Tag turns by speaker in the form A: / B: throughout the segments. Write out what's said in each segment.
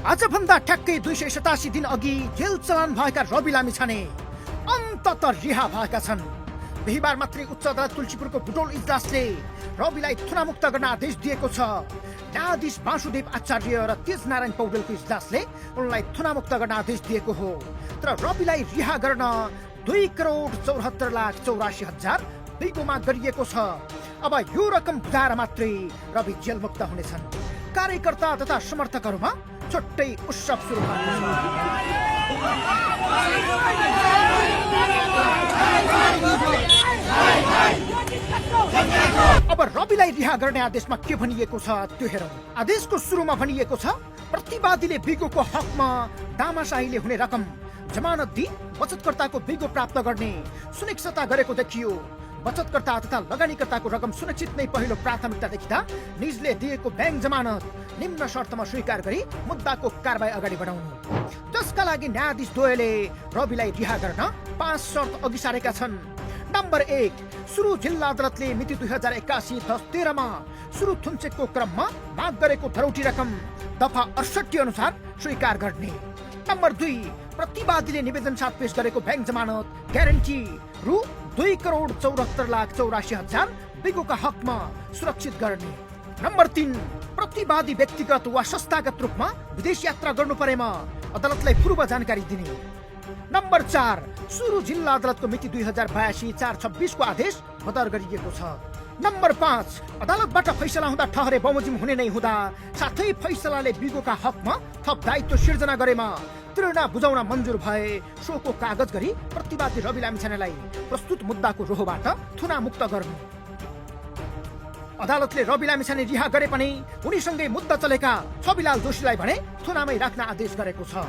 A: आजभन्दा ठ्याक्कै 287 दिन अघि जेल चलान भएका रवि लामिछाने अन्तत रिहा भएका छन्। बिहिबार मात्रै उच्च अदालत तुलसीपुरको बुटोल इजलासले रविलाई थुनामुक्त गर्न आदेश दिएको छ। न्यायाधीश वासुदेव आचार्य र तेज नारायण पौडेलको इजलासले उनलाई थुनामुक्त गर्न आदेश दिएको हो। तर रविलाई रिहा गर्न 2,74,84,84,000 बिगो माग गरिएको छ। अब यो रकम बुझाएर मात्रै रवि जेल मुक्त हुनेछन्। कार्यकर्ता तथा समर्थकहरूमा छुट्टै उत्सव सुरु भएको छ। अब रविलाई रिहा गर्ने आदेशमा के भनिएको छ त्यो हेरौँ। आदेशको सुरुमा भनिएको छ प्रतिवादीले बिगोको हकमा दामाशाहीले हुने रकम जमानत दिई बचतकर्ताको बिगो प्राप्त गर्ने सुनिश्चितता गरेको देखियो। बचतकर्ता तथा लगानीकर्ताको रकम सुनिश्चित नै पहिलो प्राथमिकता देखिँदा निजले दिएको ब्याङ्क जमानत निम्न शर्तमा स्वीकार गरी मुद्दाको कारबाही अगाडि बढाउनु। जसका लागि न्यायाधीश द्वयले रविलाई रिहा गर्न 5 शर्त अघि सारेका छन्। नम्बर 1, सुरु जिल्ला अदालतले मिति 2081-10-13 मा सुरु थुन्चेकको क्रममा माग गरेको धरौटी रकम दफा 68 अनुसार स्वीकार गर्ने। नम्बर 2, प्रतिवादीले निवेदन साथ पेश गरेको ब्याङ्क जमानत ग्यारेन्टी रु 2,74,84,000 बिगोका हकमा सुरक्षित गर्ने। नम्बर 3, प्रतिवादी व्यक्तिगत वा संस्थागत रूपमा विदेश यात्रा गर्नु परेमा अदालतलाई पूर्व जानकारी दिने। नम्बर 4, सुरु जिल्ला अदालतको मिति 2082-426 को आदेश बदर गरिएको छ। नम्बर 5, अदालतबाट फैसला हुँदा ठहरे बमोजिम हुने नै हुँदा साथै फैसलाले बिगोका हकमा थप दायित्व सिर्जना गरेमा तिर्ना बुझाउन मन्जुर भए सोको कागज गरी प्रतिवादी रवि लामिछानेलाई प्रस्तुत मुद्दाको रोहबाट थुनामुक्त गर्नु। अदालतले रवि लामिछाने रिहा गरे पनि उनीसँगै मुद्दा चलेका छविलाल जोशीलाई भने थुनामै राख्न आदेश गरेको छ।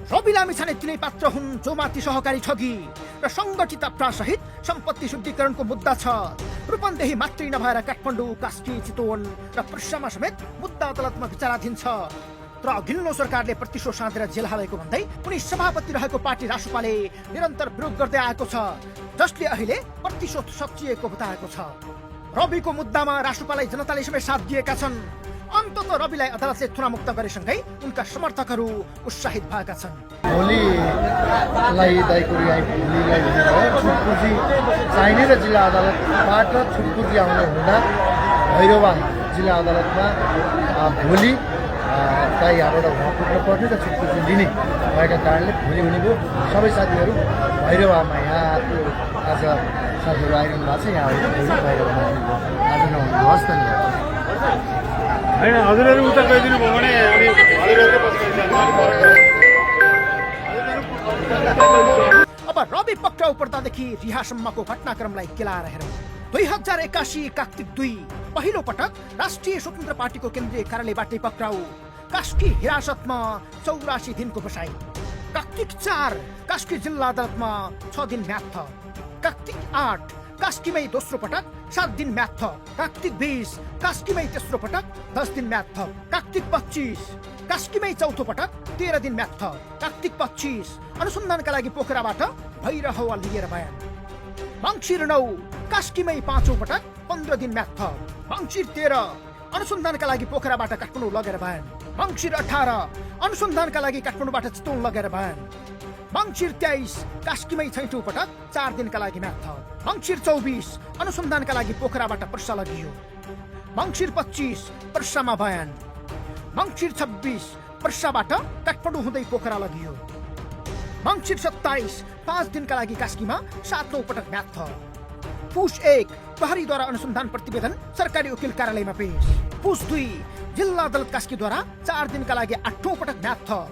A: रवि लामिछाने तिनै पात्र हुन् जो माथि सहकारी ठगी र संगठित अपराधसहित सम्पत्ति शुद्धिकरणको मुद्दा छ। रूपन्देही मात्रै नभएर काठमाडौँ, कास्की, चितवन र पर्सामा समेत मुद्दा अदालतमा विचाराधीन छ। तर अघिल्लो सरकारले प्रतिशोध साँधेर जेल हालेको भन्दै उनी सभापति रहेको पार्टी रासुपाले निरन्तर विरोध गर्दै आएको छ, जसले अहिले प्रतिशोध सचिएको बताएको छ। रविको मुद्दामा रासुपालाई जनताले समेत साथ दिएका छन्। अन्तत रविलाई अदालतले थुनामुक्त गरेसँगै उनका समर्थकहरू उत्साहित भएका छन्।
B: भोलिलाई दाइको रिहाई भोलिलाई हुनुभयो। छुटपुर्जी चाहिने र जिल्ला अदालतबाट छुटपुर्जी आउने हुँदा भैरवा जिल्ला अदालतमा भोलि दाइ यहाँबाट उहाँ पुग्नु पर्ने र छुटपुर्जी लिने भएका कारणले भोलि हुने भयो। सबै साथीहरू भैरवामा यहाँ आज साथीहरू आइरहनु भएको छ। यहाँ भैरवामा आज नहुनु हस् त
C: होइन हजुरहरू उता गइदिनु भयो भने
A: अब रवि पक्राउ पर्दादेखि रिहासम्मको घटनाक्रमलाई केलाएर हेरौँ। 2081 कार्तिक 2 पहिलो पटक राष्ट्रिय स्वतन्त्र पार्टीको केन्द्रीय कार्यालयबाटै पक्राउ। कास्की हिरासतमा 84 दिनको बसाई। कार्तिक 4 कास्की जिल्ला अदालतमा 6 दिन म्याद थप। कार्तिक 8 कास्कीमै दोस्रो पटक 7 दिन म्याद थप। कार्तिक 20 कास्कीमै तेस्रो पटक 10 दिन म्याद थप। कार्तिक 25 कास्कीमै चौथो पटक 13 दिन म्याद थप। कार्तिक 25 अनुसन्धानका लागि पोखराबाट भैरहवा लिएर बयान। मङ्सिर 9 कास्कीमै पाँचौं पटक 15 दिन म्याद थप। मङ्सिर 13 अनुसन्धानका लागि पोखराबाट काठमाडौँ लगेर बयान। मङ्सिर 18 अनुसन्धानका लागि काठमाडौँबाट चितवन लगेर बयान। मङ्सिर 23 कास्कीमै छैठौं पटक 4 दिनका लागि म्याद थप। मङ्सिर 24 अनुसन्धानका लागि पोखराबाट पर्सा लगियो। मङ्सिर 25 पर्सामा बयान। मङ्सिर 26 पर्साबाट काठमाडौँ हुँदै पोखरा लगियो। मङ्सिर 27 5 दिनका लागि कास्कीमा 7औं पटक म्याद थप। पुस 1 प्रहरीद्वारा अनुसन्धान प्रतिवेदन सरकारी वकिल कार्यालयमा पेश। पुस 2 जिल्ला अदालत कास्कीद्वारा 4 दिनका लागि 8औं पटक म्याद थप।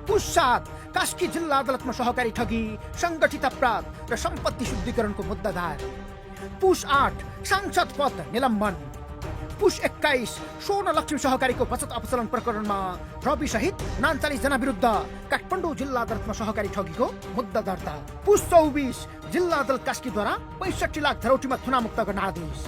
A: पुस 7 कास्की जिल्ला अदालतमा सहकारी ठगी, संगठित अपराध र सम्पत्ति शुद्धिकरणको मुद्दा दायर। पुस 8 सांसद पद निलम्बन। पुस 21 स्वर्ण लक्ष्मी सहकारीको बचत अपचलन प्रकरणमा रवि सहित 39 जना विरुद्ध काठमाडौँ जिल्ला अदालतमा सहकारी ठगीको मुद्दा दर्ता। पुस 24 जिल्ला अदालत कास्कीद्वारा 65 लाख धरौटीमा थुनामुक्त गर्न आदेश।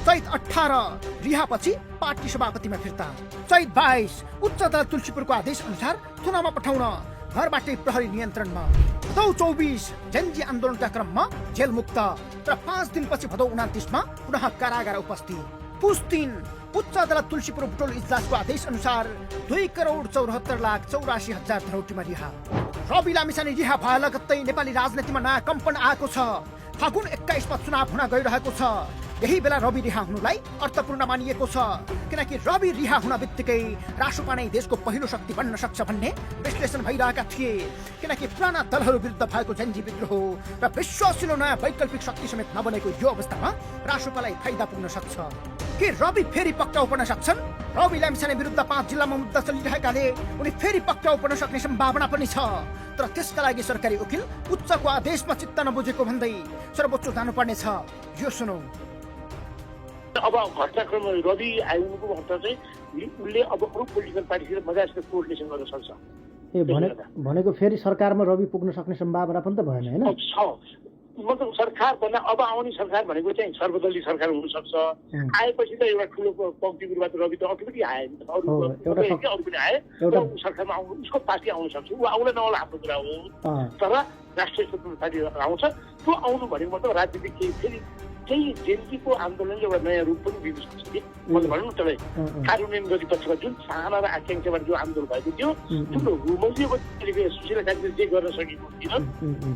A: चैत 18 रिहापछि पार्टी सभापतिमा फिर्ता। चैत 22 उच्च अदालत तुलसीपुरको आदेश अनुसार थुनामा पठाउन घरबाटै प्रहरी नियन्त्रणमा। भदौ 24 जनजी आन्दोलनका क्रममा जेल मुक्त र 5 दिनपछि भदौ 29 मा पुनः कारागार उपस्थित। पुस 3 उच्च अदालत तुलसीपुर बुटोल इजलासको आदेश अनुसार 2,74,84,84,000 धरौटीमा रिहा। रवि लामिछाने रिहा भए लगत्तै नेपाली राजनीतिमा नयाँ कम्पन आएको छ। फागुन 21 मा चुनाव हुन गइरहेको छ। यही बेला रवि रिहा हुनुलाई अर्थपूर्ण मानिएको छ, किनकि रवि रिहा हुन बित्तिकै रासोपा नै देशको पहिलो शक्ति बन्न सक्छ भन्ने विश्लेषण भइरहेका थिए। किनकि पुराना दलहरू विरुद्ध भएको जन्जी विद्रोह र विश्वासिलो नयाँ वैकल्पिक शक्ति समेत नबनेको यो अवस्थामा रासोपालाई फाइदा पुग्न सक्छ। के रवि फेरि पक्राउ पर्न सक्छन्? रवि लामिछाने विरुद्ध 5 जिल्लामा मुद्दा चलिरहेकाले उनी फेरि पक्राउ पर्न सक्ने सम्भावना पनि छ। तर त्यसका लागि सरकारी वकिल उच्चको आदेशमा चित्त नबुझेको भन्दै सर्वोच्च जानुपर्ने छ। यो सुनौ।
D: अब घटनाक्रम रवि आउनुको मतलब चाहिँ उसले अब अरू पोलिटिकल पार्टीसित मजासित कोअर्डिनेसन गर्न सक्छ।
B: भनेको फेरि सरकारमा रवि पुग्न सक्ने सम्भावना पनि त भएन हैन?
D: मतलब सरकार भन्दा अब आउने सरकार भनेको चाहिँ सर्वदलीय सरकार हुनसक्छ। आएपछि त एउटा ठुलो पङ्क्तिको रूपमा रवि त अटोमेटिक आए, अरू पनि आए, सरकारमा आउनु उसको पार्टी आउन सक्छ। ऊ आउला नआउला हाम्रो कुरा हो, तर राष्ट्रिय स्वतन्त्र पार्टी आउँछ। त्यो आउनु भनेको मतलब राजनीतिक केही फेरि केही जेन्जीको आन्दोलनले एउटा नयाँ रूप पनि दिनु सक्छ कि मैले भनौँ न तपाईँ कार्यान्वयन गरी पछिबाट जुन चाहना र आकाङ्क्षाबाट जो आन्दोलन भएको थियो ठुलो रुमल्जीको सुशीला कार्य जे गर्न सकेको थिएन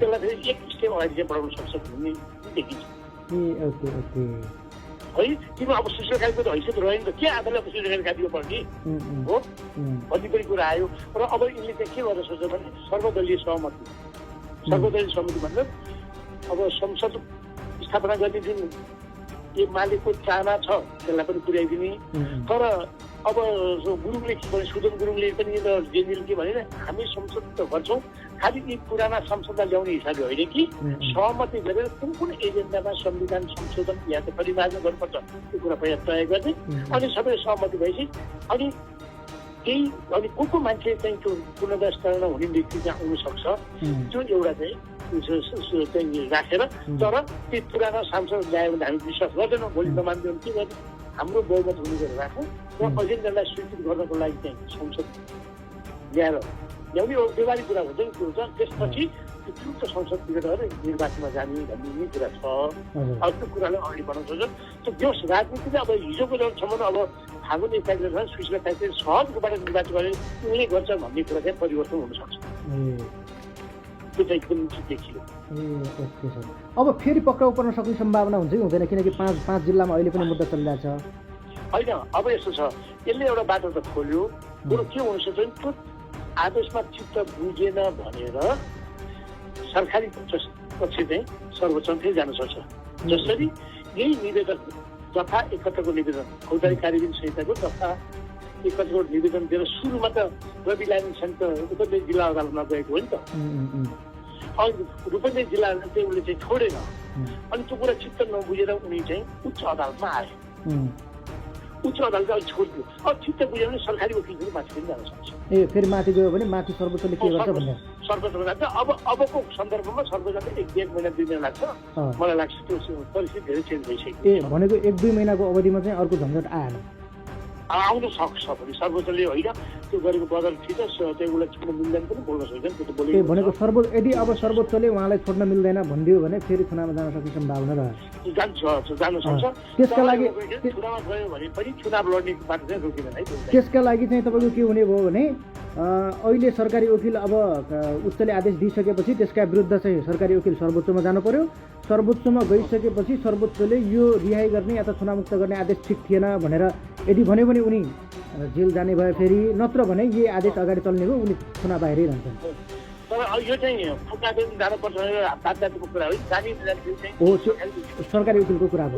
D: त्यसलाई फेरि एक स्टेप अगाडि चाहिँ बढाउन सक्छ भन्ने देखिन्छ है। किन अब सुशीला कार्यको त हैसियत रहेन त के आधारले अब सुशीला कार्य पर्ने हो भन्ने पनि कुरा आयो। र अब यिनले चाहिँ के गर्न सक्छ भने सर्वदलीय सहमति मतलब अब संसद स्थापना गर्ने जुन एमालेको चाहना छ त्यसलाई पनि पुर्याइदिने। तर अब गुरुङले के भने सुदन गुरुङले पनि जेनजीले के भने हामी संसद त गर्छौँ, खालि यी पुराना संसदलाई ल्याउने हिसाबले होइन कि सहमति गरेर कुन कुन एजेन्डामा संविधान संशोधन या त परिमार्जन गर्नुपर्छ त्यो कुरा पहिला तय गर्ने। अनि सबै सहमति भएपछि अनि केही अनि को मान्छे चाहिँ त्यो पुनर्स्थापना हुने व्यक्ति चाहिँ आउन सक्छ त्यो एउटा चाहिँ राखेर। तर त्यो पुरानो सांसद ल्यायो भने हामी विश्वास गर्दैनौँ, भोलि नमान्दैनौँ के गर्ने हाम्रो बहुमत हुने गरेर राखौँ र एजेन्डालाई स्वीकृत गर्नको लागि चाहिँ संसद ल्याउने एउटा व्यवहारिक कुरा हुन्छ नि त्यो हुन्छ। त्यसपछि त्यो तुरन्त संसद टिकट गरेर निर्वाचनमा जाने भन्ने कुरा छ। अब त्यो कुरालाई अगाडि बढाउन सक्छ। त्यो देश राजनीतिले अब हिजोको जबसम्म अब फागुन 21 गते सुशीला कार्य सहज रूपबाट निर्वाचन गरेर उनले गर्छ भन्ने कुरा चाहिँ परिवर्तन हुनसक्छ।
B: अब फेरि पक्राउ पर्न सक्ने सम्भावना हुन्छ कि हुँदैन? किनकि 5 जिल्लामा अहिले पनि मुद्दा चलिरहेछ
D: होइन। अब यस्तो छ, यसले एउटा बाटो त खोल्यो। बरु के हुनसक्छ भने त्यो आदेशमा चित्त बुझेन भनेर सरकारी पक्ष चाहिँ सर्वोच्चमै जान सक्छ। जसरी यही निवेदन दफा 71को निवेदन फौजदारी कार्यविधि संहिताको दफा 71को निवेदन दिएर सुरुमा त रवि लामिछाने त रूपन्देही जिल्ला अदालतमा गएको हो नि त। अनि रूपन्देही जिल्ला चाहिँ उसले चाहिँ छोडेन। अनि त्यो कुरा चित्त नबुझेर उनी चाहिँ उच्च अदालतमा आए। उच्च अदालतले अहिले छोडिदियो। अब चित्त बुझ्यो भने सरकारी वकिल पनि माथि पनि जान सक्छ।
B: फेरि माथि गयो भने माथि सर्वोच्चले के गर्छ भन्ने
D: सर्वोच्चमा जान्छ। अबको सन्दर्भमा सर्वोच्चले 1 महिना 2 महिना लाग्छ। मलाई लाग्छ त्यो परिस्थिति धेरै चेन्ज भइसक्यो।
B: भनेको 1-2 महिनाको अवधिमा चाहिँ अर्को झन्झट आएन,
D: आउन सक्छ भने सर्वोच्चले होइन त्यो गरेको बदल ठिक छ, त्यो उसलाई छोड्न मिल्दैन पनि बोल्न सक्दैन। त्यो त बोले
B: भनेको यदि अब सर्वोच्चले उहाँलाई छोड्न मिल्दैन भनिदियो भने फेरि चुनावमा जान सक्ने सम्भावना
D: जान सक्छ।
B: त्यसका लागि
D: चुनावमा गयो भने पनि चुनाव लड्ने बाटो चाहिँ रोकिँदैन है।
B: त्यसका लागि चाहिँ तपाईँको के हुने भयो भने अहिले सरकारी वकिल अब उच्चले आदेश दिइसकेपछि त्यसका विरुद्ध चाहिँ सरकारी वकिल सर्वोच्चमा जानु पर्यो। सर्वोच्चमा गइसकेपछि सर्वोच्चले यो रिहाई गर्ने अथवा चुनावमुक्त गर्ने आदेश ठिक थिएन भनेर यदि भन्यो भने उनी जेल जाने भए फेरि, नत्र भने यही आदेश अगाडि चल्ने हो, उनी चुनाव बाहिरै रहन्छन्।
D: तर यो चाहिँ फुकादेन जानुपर्छ बाध्यताको कुरा
B: हो, सरकारी वकिलको कुरा हो।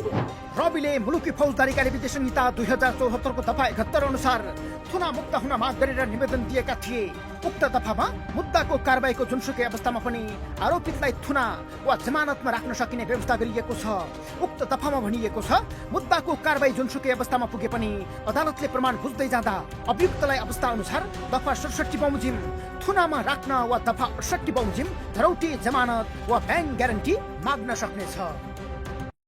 A: रविले मुलुकी फौजदारी कार्यविधि संहिता 2074को दफा 71 अनुसार थुना मुक्त हुन माग गरेर निवेदन दिएका थिए। उक्त दफामा मुद्दाको कारबाहीको जुनसुकै अवस्थामा पनि आरोपितलाई थुना वा जमानतमा राख्न सकिने व्यवस्था गरिएको छ। उक्त दफामा भनिएको छ मुद्दाको कारबाही जुनसुकै अवस्थामा पुगे पनि अदालतले प्रमाण बुझ्दै जाँदा अभियुक्तलाई अवस्था अनुसार दफा 67 बमोजिम थुनामा राख्न वा दफा 68 बमोजिम धरौटी जमानत वा ब्याङ्क ग्यारेन्टी माग्न सक्नेछ।